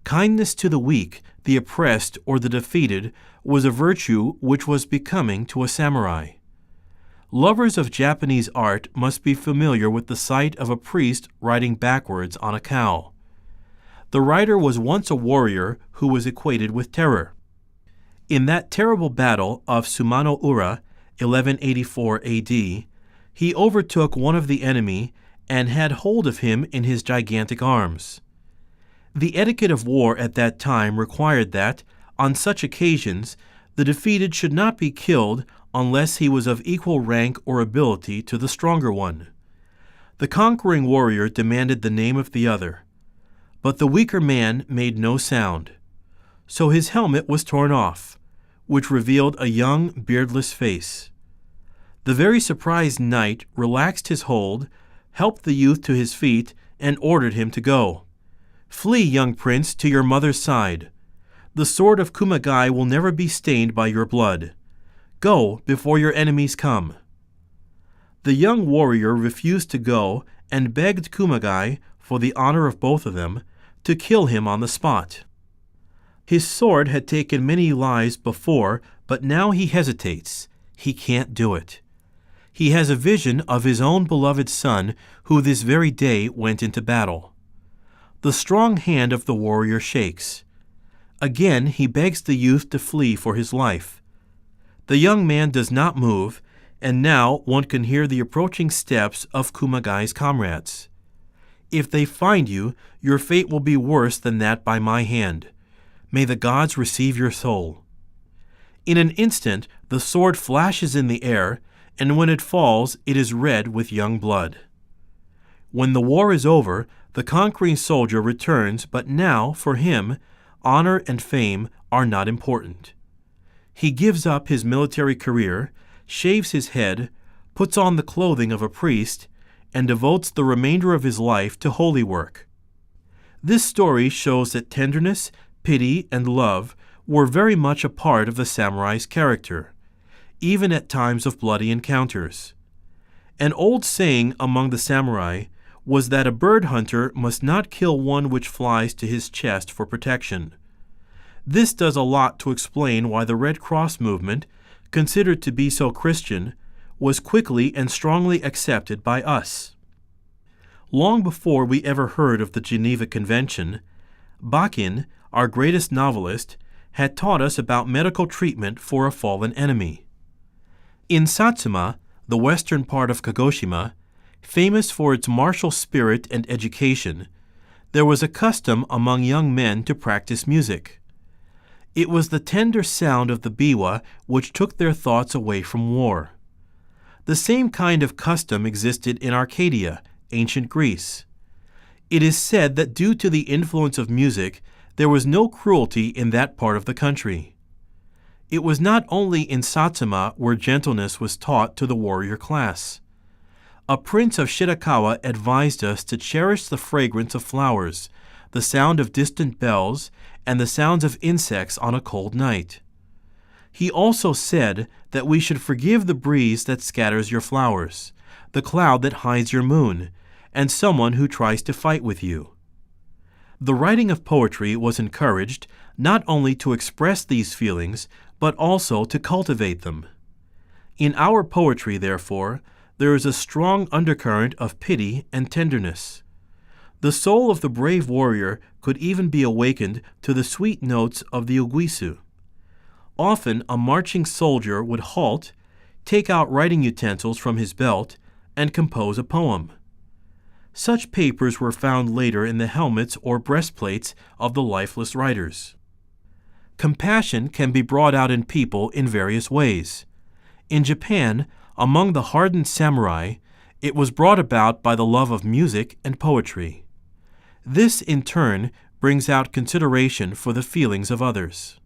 Kindness to the weak, the oppressed, or the defeated was a virtue which was becoming to a samurai. Lovers of Japanese art must be familiar with the sight of a priest riding backwards on a cow. The rider was once a warrior who was equated with terror. In that terrible battle of Sumano-ura, 1184 A.D., he overtook one of the enemy and had hold of him in his gigantic arms. The etiquette of war at that time required that, on such occasions, the defeated should not be killed unless he was of equal rank or ability to the stronger one. The conquering warrior demanded the name of the other, but the weaker man made no sound. So his helmet was torn off, which revealed a young, beardless face. The very surprised knight relaxed his hold, helped the youth to his feet, and ordered him to go. "Flee, young prince, to your mother's side. The sword of Kumagai will never be stained by your blood. Go before your enemies come." The young warrior refused to go and begged Kumagai, for the honor of both of them, to kill him on the spot. His sword had taken many lives before, but now he hesitates. He can't do it. He has a vision of his own beloved son, who this very day went into battle. The strong hand of the warrior shakes. Again he begs the youth to flee for his life. The young man does not move, and now one can hear the approaching steps of Kumagai's comrades. "If they find you, your fate will be worse than that by my hand. May the gods receive your soul." In an instant the sword flashes in the air, and when it falls it is red with young blood. When the war is over, the conquering soldier returns, but now, for him, honor and fame are not important. He gives up his military career, shaves his head, puts on the clothing of a priest, and devotes the remainder of his life to holy work. This story shows that tenderness, pity, and love were very much a part of the samurai's character, even at times of bloody encounters. An old saying among the samurai was that a bird hunter must not kill one which flies to his chest for protection. This does a lot to explain why the Red Cross movement, considered to be so Christian, was quickly and strongly accepted by us. Long before we ever heard of the Geneva Convention, Bakin, our greatest novelist, had taught us about medical treatment for a fallen enemy. In Satsuma, the western part of Kagoshima, famous for its martial spirit and education, there was a custom among young men to practice music. It was the tender sound of the biwa which took their thoughts away from war. The same kind of custom existed in Arcadia, ancient Greece. It is said that due to the influence of music, there was no cruelty in that part of the country. It was not only in Satsuma where gentleness was taught to the warrior class. A prince of Shirakawa advised us to cherish the fragrance of flowers, the sound of distant bells, and the sounds of insects on a cold night. He also said that we should forgive the breeze that scatters your flowers, the cloud that hides your moon, and someone who tries to fight with you. The writing of poetry was encouraged not only to express these feelings, but also to cultivate them. In our poetry, therefore, there is a strong undercurrent of pity and tenderness. The soul of the brave warrior could even be awakened to the sweet notes of the uguisu. Often a marching soldier would halt, take out writing utensils from his belt, and compose a poem. Such papers were found later in the helmets or breastplates of the lifeless riders. Compassion can be brought out in people in various ways. In Japan, among the hardened samurai, it was brought about by the love of music and poetry. This, in turn, brings out consideration for the feelings of others.